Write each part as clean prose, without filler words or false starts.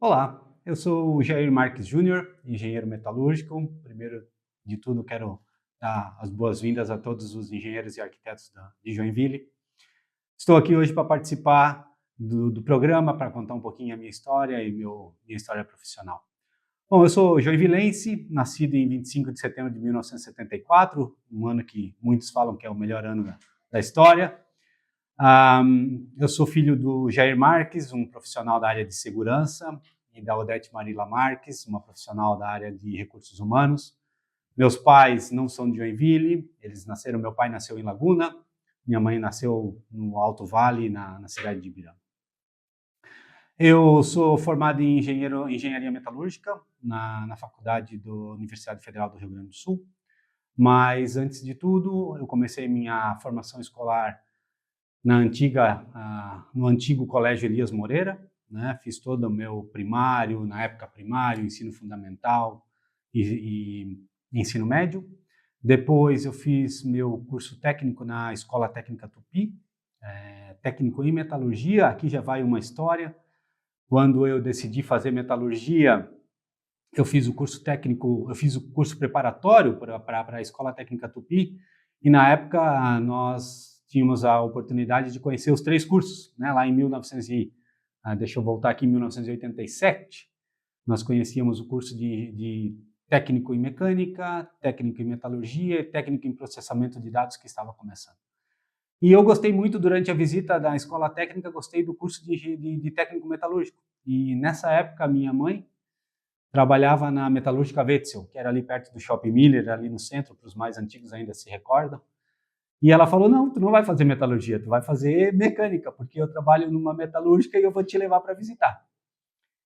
Olá, eu sou o Jair Marques Júnior, engenheiro metalúrgico. Primeiro de tudo, quero dar as boas-vindas a todos os engenheiros e arquitetos de Joinville. Estou aqui hoje para participar do programa, para contar um pouquinho a minha história e minha história profissional. Bom, eu sou joinvilense, nascido em 25 de setembro de 1974, um ano que muitos falam que é o melhor ano da história. Eu sou filho do Jair Marques, um profissional da área de segurança, e da Odete Marila Marques, uma profissional da área de recursos humanos. Meus pais não são de Joinville, meu pai nasceu em Laguna, minha mãe nasceu no Alto Vale, na cidade de Ibirama. Eu sou formado em engenharia metalúrgica na faculdade da Universidade Federal do Rio Grande do Sul, mas antes de tudo eu comecei minha formação escolar no antigo Colégio Elias Moreira, né? Fiz todo o meu primário, na época primário, ensino fundamental e ensino médio. Depois eu fiz meu curso técnico na Escola Técnica Tupi, técnico em metalurgia. Aqui já vai uma história. Quando eu decidi fazer metalurgia, eu fiz o curso técnico, eu fiz o curso preparatório para a Escola Técnica Tupi, e na época nós tínhamos a oportunidade de conhecer os 3 cursos, né? Lá em 1987, nós conhecíamos o curso de técnico em mecânica, técnico em metalurgia e técnico em processamento de dados que estava começando. E eu gostei muito, durante a visita da escola técnica, gostei do curso de técnico metalúrgico. E nessa época, minha mãe trabalhava na Metalúrgica Wetzel, que era ali perto do Shopping Miller, ali no centro, para os mais antigos ainda se recordam. E ela falou: não, tu não vai fazer metalurgia, tu vai fazer mecânica, porque eu trabalho numa metalúrgica e eu vou te levar para visitar.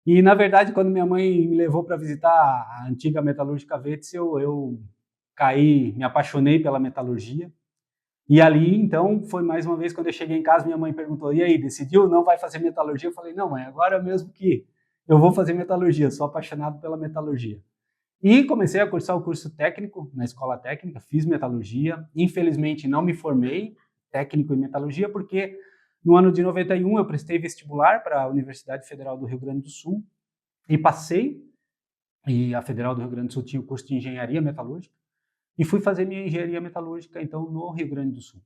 E, na verdade, quando minha mãe me levou para visitar a antiga Metalúrgica Wetzel, eu caí, me apaixonei pela metalurgia. E ali, então, foi mais uma vez, quando eu cheguei em casa, minha mãe perguntou: e aí, decidiu? Não vai fazer metalurgia? Eu falei: não, mãe, agora mesmo que eu vou fazer metalurgia, sou apaixonado pela metalurgia. E comecei a cursar o curso técnico na escola técnica, fiz metalurgia. Infelizmente, não me formei técnico em metalurgia, porque no ano de 91 eu prestei vestibular para a Universidade Federal do Rio Grande do Sul e passei. E a Federal do Rio Grande do Sul tinha o curso de engenharia metalúrgica, e fui fazer minha engenharia metalúrgica, então, no Rio Grande do Sul.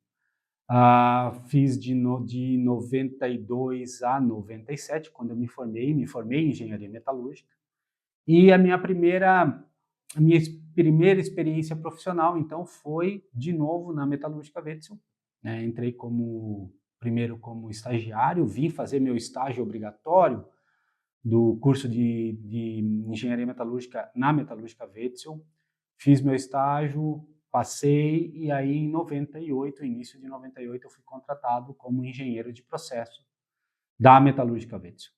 Fiz de 92 a 97, quando eu me formei em engenharia metalúrgica. E a minha primeira experiência profissional, então, foi de novo na Metalúrgica Wetzel, né? Entrei primeiro como estagiário, vim fazer meu estágio obrigatório do curso de engenharia metalúrgica na Metalúrgica Wetzel, fiz meu estágio, passei, e aí em 98, início de 98, eu fui contratado como engenheiro de processo da Metalúrgica Wetzel.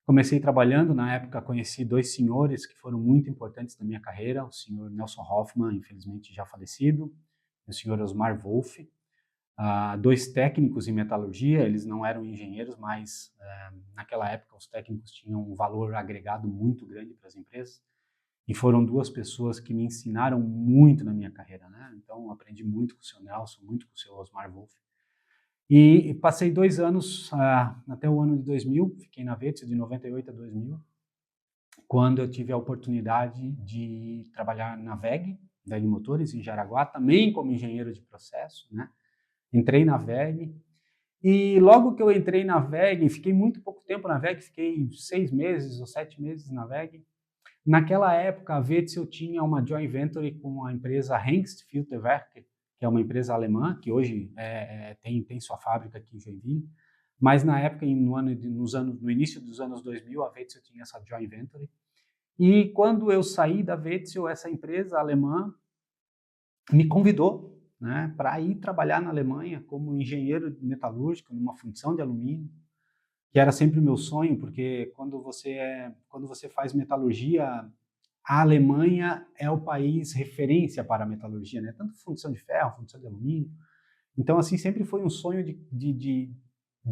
Comecei trabalhando, na época conheci 2 senhores que foram muito importantes na minha carreira, o senhor Nelson Hoffman, infelizmente já falecido, e o senhor Osmar Wolff, 2 técnicos em metalurgia. Eles não eram engenheiros, mas naquela época os técnicos tinham um valor agregado muito grande para as empresas, e foram 2 pessoas que me ensinaram muito na minha carreira, né? Então, aprendi muito com o seu Nelson, muito com o seu Osmar Wolff. E passei 2 anos, até o ano de 2000, fiquei na Wetzel de 98 a 2000, quando eu tive a oportunidade de trabalhar na WEG Motores, em Jaraguá, também como engenheiro de processo, né? Entrei na WEG, e logo que eu entrei na WEG, fiquei muito pouco tempo na WEG, fiquei 6 meses ou 7 meses na WEG. Naquela época, a Wetzel tinha uma joint venture com a empresa Hengst Filterwerke, que é uma empresa alemã, que hoje tem sua fábrica aqui em Joinville, mas na época, no início dos anos 2000, a Wetzel tinha essa joint venture. E quando eu saí da Wetzel, essa empresa alemã me convidou, né, para ir trabalhar na Alemanha como engenheiro metalúrgico, numa fundição de alumínio, que era sempre o meu sonho, porque quando você faz metalurgia, a Alemanha é o país referência para a metalurgia, né? Tanto fundição de ferro, fundição de alumínio. Então, assim, sempre foi um sonho de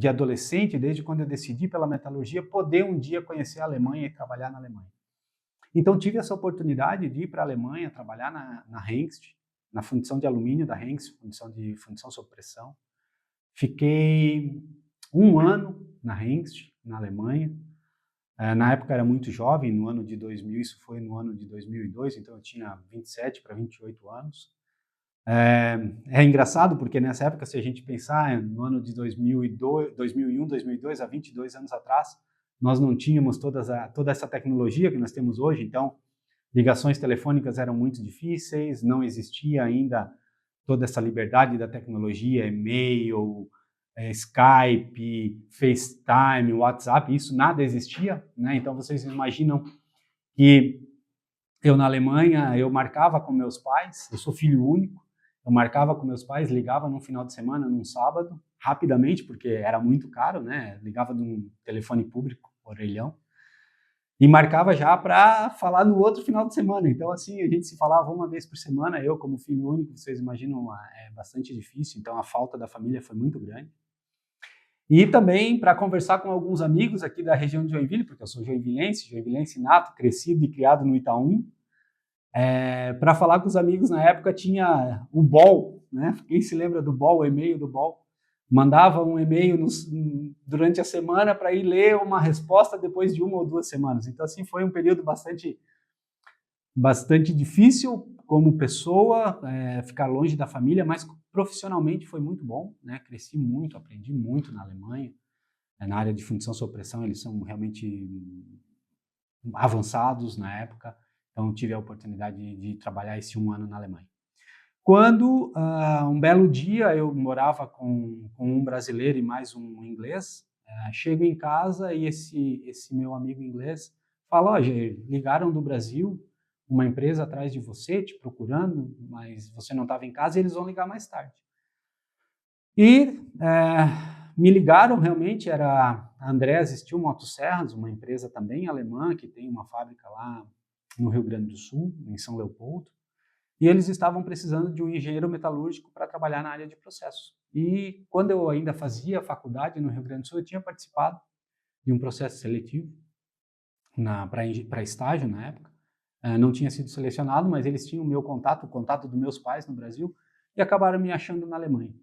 adolescente, desde quando eu decidi pela metalurgia, poder um dia conhecer a Alemanha e trabalhar na Alemanha. Então, tive essa oportunidade de ir para a Alemanha, trabalhar na Hengst, na fundição de alumínio da Hengst, fundição sob pressão. Fiquei 1 ano na Hengst, na Alemanha. Na época era muito jovem, no ano de 2000, isso foi no ano de 2002, então eu tinha 27 para 28 anos. É engraçado porque nessa época, se a gente pensar no ano de 2002, 2001, 2002, há 22 anos atrás, nós não tínhamos toda essa tecnologia que nós temos hoje, então ligações telefônicas eram muito difíceis, não existia ainda toda essa liberdade da tecnologia, e-mail, Skype, FaceTime, WhatsApp, isso nada existia, né? Então vocês imaginam que eu na Alemanha, eu marcava com meus pais, eu sou filho único, eu marcava com meus pais, ligava num final de semana, num sábado, rapidamente, porque era muito caro, né? Ligava de um telefone público, orelhão, e marcava já para falar no outro final de semana. Então, assim, a gente se falava uma vez por semana. Eu, como filho único, vocês imaginam, é bastante difícil, então a falta da família foi muito grande. E também para conversar com alguns amigos aqui da região de Joinville, porque eu sou joinvilense nato, crescido e criado no Itaú. Para falar com os amigos na época tinha o BOL, né? Quem se lembra do BOL, o e-mail do BOL? Mandava um e-mail durante a semana para ir ler uma resposta depois de 1 ou 2 semanas. Então, assim, foi um período bastante difícil como pessoa, ficar longe da família, mas profissionalmente foi muito bom, né? Cresci muito, aprendi muito na Alemanha. Na área de fundição sob pressão, eles são realmente avançados na época, então tive a oportunidade de trabalhar esse 1 ano na Alemanha. Quando, um belo dia, eu morava com um brasileiro e mais um inglês, chego em casa e esse meu amigo inglês fala: "Ó, Jair, ligaram do Brasil, uma empresa atrás de você, te procurando, mas você não estava em casa e eles vão ligar mais tarde". E me ligaram, realmente, era a Andreas Steel Motosserras, uma empresa também alemã, que tem uma fábrica lá no Rio Grande do Sul, em São Leopoldo, e eles estavam precisando de um engenheiro metalúrgico para trabalhar na área de processos. E quando eu ainda fazia faculdade no Rio Grande do Sul, eu tinha participado de um processo seletivo para estágio na época. Não tinha sido selecionado, mas eles tinham o meu contato, o contato dos meus pais no Brasil, e acabaram me achando na Alemanha.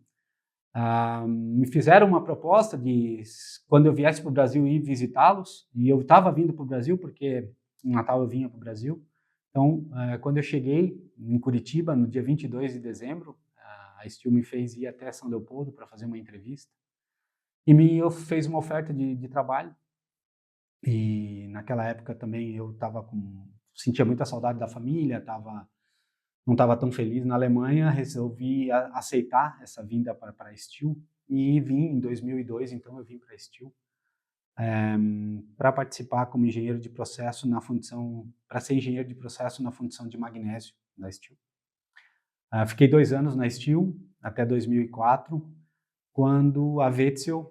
Me fizeram uma proposta de, quando eu viesse para o Brasil, ir visitá-los, e eu estava vindo para o Brasil porque no Natal eu vinha para o Brasil. Então, quando eu cheguei em Curitiba, no dia 22 de dezembro, a Steel me fez ir até São Leopoldo para fazer uma entrevista e me fez uma oferta de trabalho. E naquela época também eu sentia muita saudade da família, não estava tão feliz na Alemanha, resolvi aceitar essa vinda para a Steel e vim em 2002, então eu vim para a Steel para participar como engenheiro de processo para ser engenheiro de processo na fundição de magnésio da Steel. Fiquei 2 anos na Steel, até 2004, quando a Wetzel,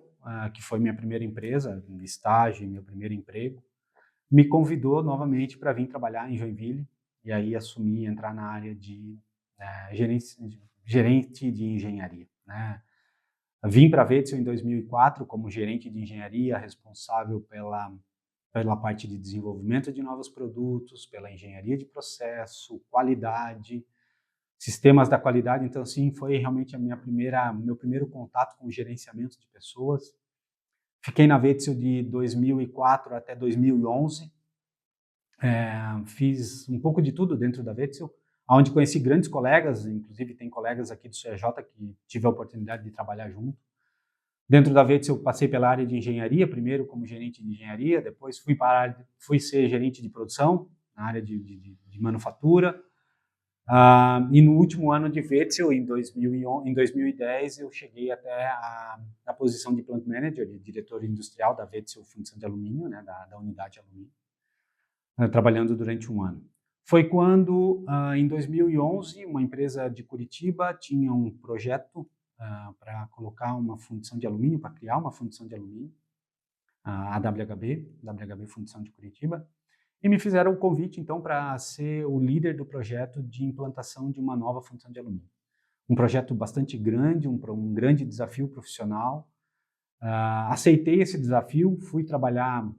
que foi minha primeira empresa, estágio, meu primeiro emprego, me convidou novamente para vir trabalhar em Joinville, e aí entrar na área de gerente de engenharia, né? Vim para a Wetzel em 2004 como gerente de engenharia, responsável pela parte de desenvolvimento de novos produtos, pela engenharia de processo, qualidade, sistemas da qualidade. Então, sim, foi realmente meu primeiro contato com o gerenciamento de pessoas. Fiquei na Wetzel de 2004 até 2011. Fiz um pouco de tudo dentro da Wetzel, onde conheci grandes colegas, inclusive tem colegas aqui do CEJ que tive a oportunidade de trabalhar junto. Dentro da Wetzel, passei pela área de engenharia, primeiro como gerente de engenharia, depois fui ser gerente de produção, na área de manufatura. E no último ano de Wetzel, em 2010, eu cheguei até a posição de plant manager, de diretor industrial da Wetzel Fundição de Alumínio, né, da unidade de alumínio, trabalhando durante 1 ano. Foi quando, em 2011, uma empresa de Curitiba tinha um projeto para colocar uma fundição de alumínio, para criar uma fundição de alumínio, a WHB Fundição de Curitiba, e me fizeram o convite, então, para ser o líder do projeto de implantação de uma nova fundição de alumínio. Um projeto bastante grande, um grande desafio profissional. Aceitei esse desafio, fui trabalhar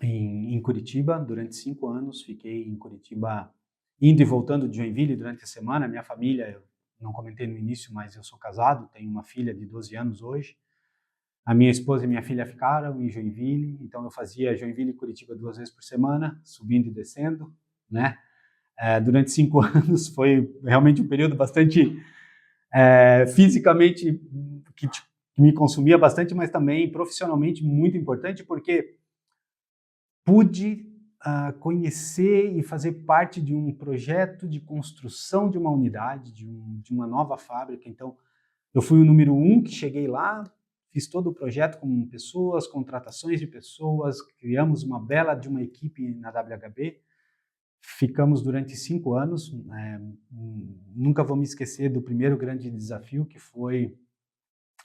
em Curitiba durante 5 anos, fiquei em Curitiba indo e voltando de Joinville durante a semana. Minha família, eu não comentei no início, mas eu sou casado, tenho uma filha de 12 anos hoje. A minha esposa e minha filha ficaram em Joinville, então eu fazia Joinville e Curitiba 2 vezes por semana, subindo e descendo, né? Durante 5 anos foi realmente um período bastante fisicamente que me consumia bastante, mas também profissionalmente muito importante, porque pude conhecer e fazer parte de um projeto de construção de uma unidade, de uma nova fábrica. Então, eu fui o número 1 que cheguei lá, fiz todo o projeto com pessoas, contratações de pessoas, criamos uma bela de uma equipe na WHB, ficamos durante 5 anos, nunca vou me esquecer do primeiro grande desafio, que foi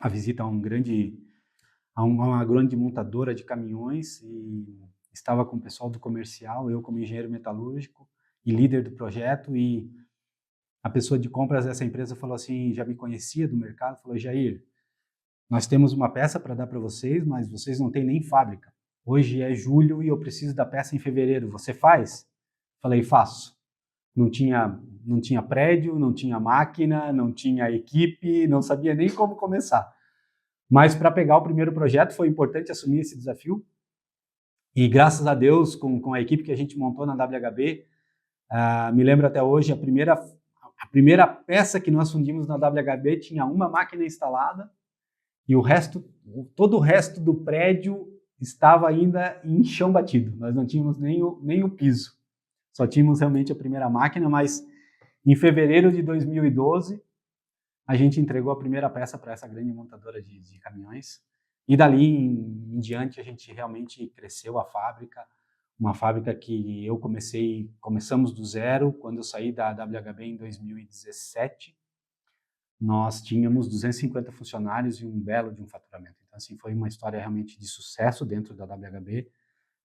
a visita a uma grande montadora de caminhões, e estava com o pessoal do comercial, eu como engenheiro metalúrgico e líder do projeto, e a pessoa de compras dessa empresa falou assim, já me conhecia do mercado, falou: Jair, nós temos uma peça para dar para vocês, mas vocês não têm nem fábrica. Hoje é julho e eu preciso da peça em fevereiro. Você faz? Falei: faço. Não tinha prédio, não tinha máquina, não tinha equipe, não sabia nem como começar. Mas para pegar o primeiro projeto foi importante assumir esse desafio. E graças a Deus, com a equipe que a gente montou na WHB, me lembro até hoje, a primeira peça que nós fundimos na WHB tinha uma máquina instalada, e todo o resto do prédio estava ainda em chão batido. Nós não tínhamos nem o piso. Só tínhamos realmente a primeira máquina, mas em fevereiro de 2012, a gente entregou a primeira peça para essa grande montadora de caminhões. E dali em diante a gente realmente cresceu a fábrica, uma fábrica que começamos do zero. Quando eu saí da WHB em 2017, nós tínhamos 250 funcionários e um belo de um faturamento. Então, assim, foi uma história realmente de sucesso dentro da WHB.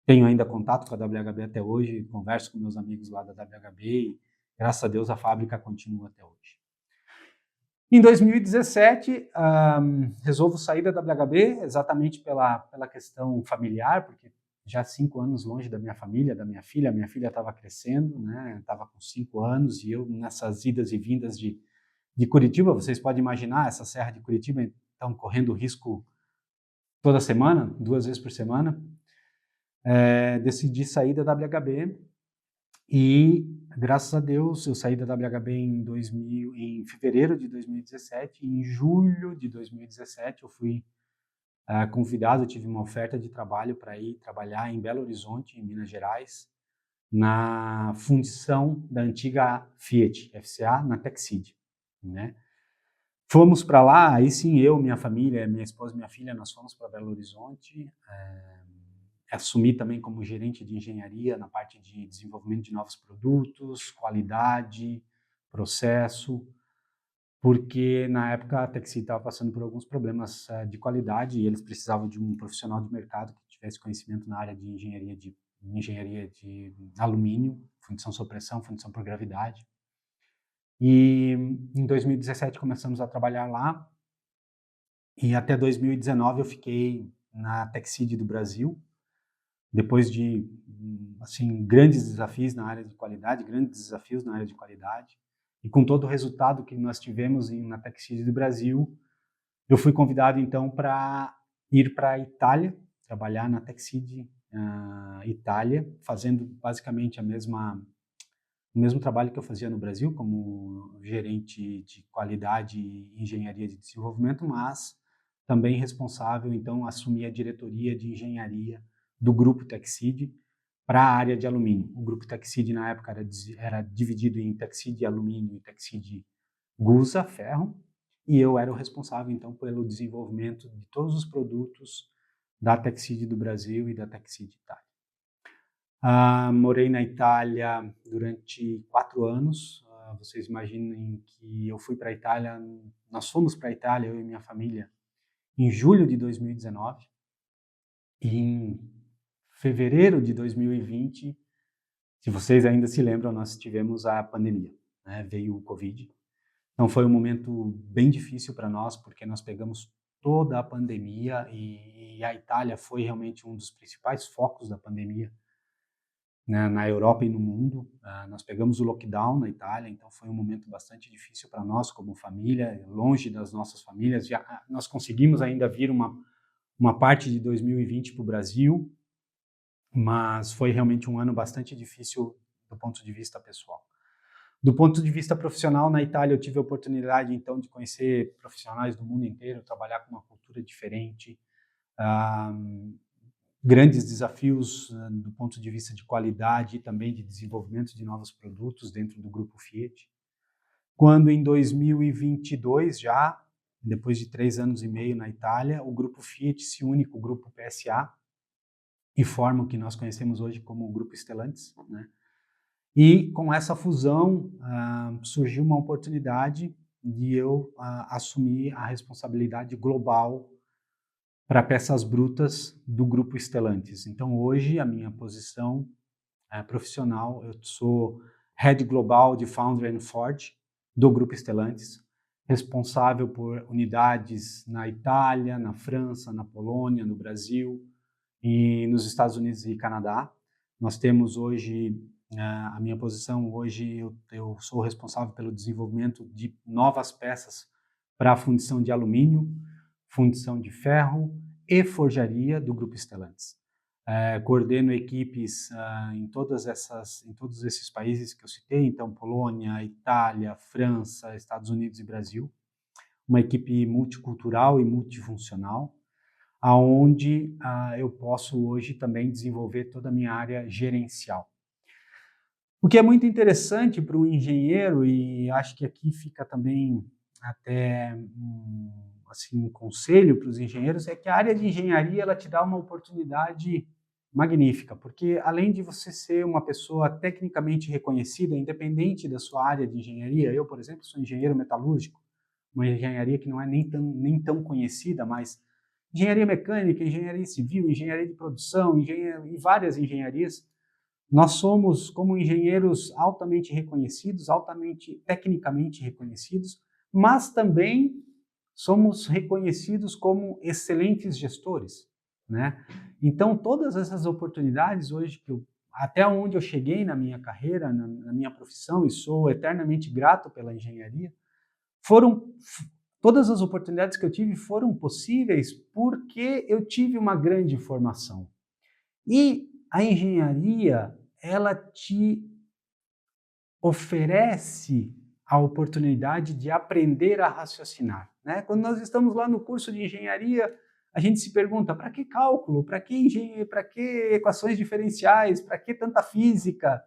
Tenho ainda contato com a WHB até hoje, converso com meus amigos lá da WHB e, graças a Deus, a fábrica continua até hoje. Em 2017, resolvo sair da WHB exatamente pela questão familiar, porque já 5 anos longe da minha família, da minha filha estava crescendo, né? Estava com 5 anos, e eu nessas idas e vindas de Curitiba, vocês podem imaginar, essa serra de Curitiba, então, correndo risco toda semana, 2 vezes por semana. Decidi sair da WHB e, graças a Deus, eu saí da WHB em fevereiro de 2017, e em julho de 2017 eu fui convidado, eu tive uma oferta de trabalho para ir trabalhar em Belo Horizonte, em Minas Gerais, na fundição da antiga Fiat FCA, na Texid, né? Fomos para lá, aí sim, eu, minha família, minha esposa e minha filha, nós fomos para Belo Horizonte, assumi também como gerente de engenharia na parte de desenvolvimento de novos produtos, qualidade, processo, porque na época a Texid estava passando por alguns problemas de qualidade e eles precisavam de um profissional de mercado que tivesse conhecimento na área de engenharia de alumínio, fundição sob pressão, fundição por gravidade. E em 2017 começamos a trabalhar lá, e até 2019 eu fiquei na Texid do Brasil, depois de assim, grandes desafios na área de qualidade, e com todo o resultado que nós tivemos na Texid do Brasil, eu fui convidado então para ir para a Itália, trabalhar na Texid Itália, fazendo basicamente o mesmo trabalho que eu fazia no Brasil, como gerente de qualidade e engenharia de desenvolvimento, mas também responsável, então, assumir a diretoria de engenharia do Grupo Texid para a área de alumínio. O Grupo Texid, na época, era dividido em Texid Alumínio e Texid Gusa, ferro, e eu era o responsável, então, pelo desenvolvimento de todos os produtos da Texid do Brasil e da Texid Itália. Morei na Itália durante 4 anos. Vocês imaginem que eu fui para a Itália, nós fomos para a Itália, eu e minha família, em julho de 2019. E em fevereiro de 2020, se vocês ainda se lembram, nós tivemos a pandemia, né? Veio o Covid. Então foi um momento bem difícil para nós, porque nós pegamos toda a pandemia e a Itália foi realmente um dos principais focos da pandemia, né, na Europa e no mundo. Nós pegamos o lockdown na Itália, então foi um momento bastante difícil para nós como família, longe das nossas famílias. Nós conseguimos ainda vir uma parte de 2020 para o Brasil, mas foi realmente um ano bastante difícil do ponto de vista pessoal. Do ponto de vista profissional, na Itália eu tive a oportunidade, então, de conhecer profissionais do mundo inteiro, trabalhar com uma cultura diferente, grandes desafios do ponto de vista de qualidade e também de desenvolvimento de novos produtos dentro do grupo Fiat. Quando em 2022, já, depois de 3 anos e meio na Itália, o grupo Fiat se une com o grupo PSA e forma o que nós conhecemos hoje como o grupo Stellantis, né? E com essa fusão surgiu uma oportunidade de eu assumir a responsabilidade global para peças brutas do grupo Stellantis. Então hoje a minha posição profissional, eu sou Head Global de Foundry and Forge do grupo Stellantis, responsável por unidades na Itália, na França, na Polônia, no Brasil e nos Estados Unidos e Canadá. Nós temos hoje a minha posição hoje, eu sou responsável pelo desenvolvimento de novas peças para a fundição de alumínio, fundição de ferro e forjaria do grupo Stellantis. Coordeno equipes em todos esses países que eu citei, então Polônia, Itália, França, Estados Unidos e Brasil. Uma equipe multicultural e multifuncional, aonde eu posso hoje também desenvolver toda a minha área gerencial. O que é muito interessante para o engenheiro, e acho que aqui fica também até um conselho para os engenheiros, é que a área de engenharia ela te dá uma oportunidade magnífica, porque além de você ser uma pessoa tecnicamente reconhecida, independente da sua área de engenharia, eu, por exemplo, sou engenheiro metalúrgico, uma engenharia que não é nem tão conhecida, mas engenharia mecânica, engenharia civil, engenharia de produção, e várias engenharias. Nós somos, como engenheiros, altamente reconhecidos, altamente tecnicamente reconhecidos, mas também somos reconhecidos como excelentes gestores, né? Então, todas essas oportunidades hoje, até onde eu cheguei na minha carreira, na minha profissão, e sou eternamente grato pela engenharia, todas as oportunidades que eu tive foram possíveis porque eu tive uma grande formação. E a engenharia, ela te oferece a oportunidade de aprender a raciocinar, né? Quando nós estamos lá no curso de engenharia, a gente se pergunta, para que cálculo? Para que equações diferenciais? Para que tanta física?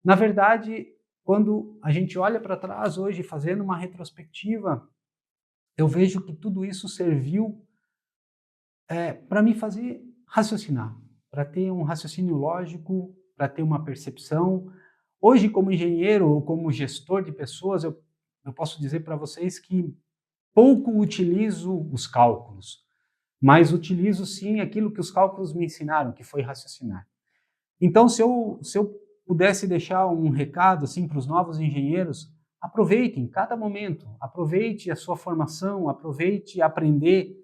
Na verdade, quando a gente olha para trás hoje, fazendo uma retrospectiva, eu vejo que tudo isso serviu para me fazer raciocinar, para ter um raciocínio lógico, para ter uma percepção. Hoje, como engenheiro ou como gestor de pessoas, eu posso dizer para vocês que pouco utilizo os cálculos, mas utilizo sim aquilo que os cálculos me ensinaram, que foi raciocinar. Então, se eu pudesse deixar um recado assim para os novos engenheiros, aproveitem cada momento, aproveite a sua formação, aproveite aprender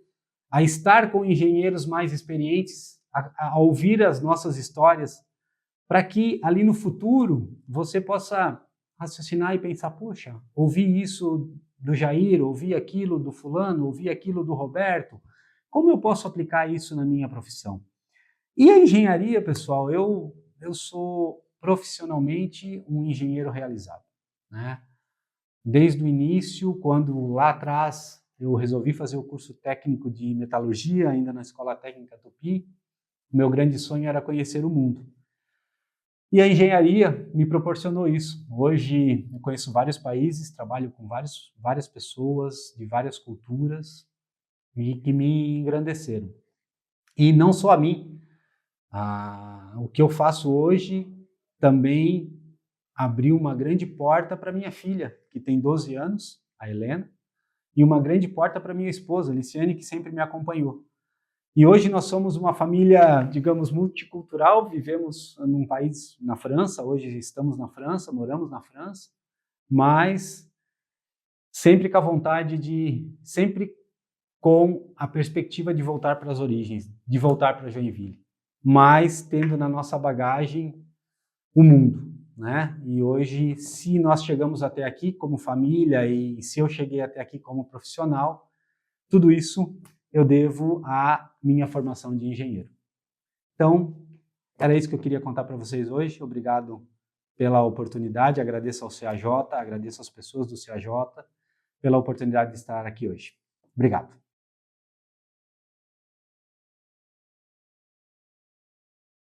a estar com engenheiros mais experientes, a ouvir as nossas histórias, para que ali no futuro você possa raciocinar e pensar, puxa, ouvi isso do Jair, ouvi aquilo do fulano, ouvi aquilo do Roberto, como eu posso aplicar isso na minha profissão? E a engenharia, pessoal, eu sou profissionalmente um engenheiro realizado, né? Desde o início, quando lá atrás eu resolvi fazer o curso técnico de metalurgia, ainda na Escola Técnica Tupi, o meu grande sonho era conhecer o mundo. E a engenharia me proporcionou isso. Hoje eu conheço vários países, trabalho com várias pessoas de várias culturas e que me engrandeceram. E não só a mim. O que eu faço hoje também abriu uma grande porta para minha filha, que tem 12 anos, a Helena, e uma grande porta para minha esposa, a Liciane, que sempre me acompanhou. E hoje nós somos uma família, digamos, multicultural, vivemos num país na França, hoje estamos na França, moramos na França, mas sempre com a vontade sempre com a perspectiva de voltar para as origens, de voltar para Joinville, mas tendo na nossa bagagem o mundo, né? E hoje, se nós chegamos até aqui como família e se eu cheguei até aqui como profissional, tudo isso eu devo à minha formação de engenheiro. Então, era isso que eu queria contar para vocês hoje. Obrigado pela oportunidade, agradeço ao CAJ, agradeço às pessoas do CAJ pela oportunidade de estar aqui hoje. Obrigado.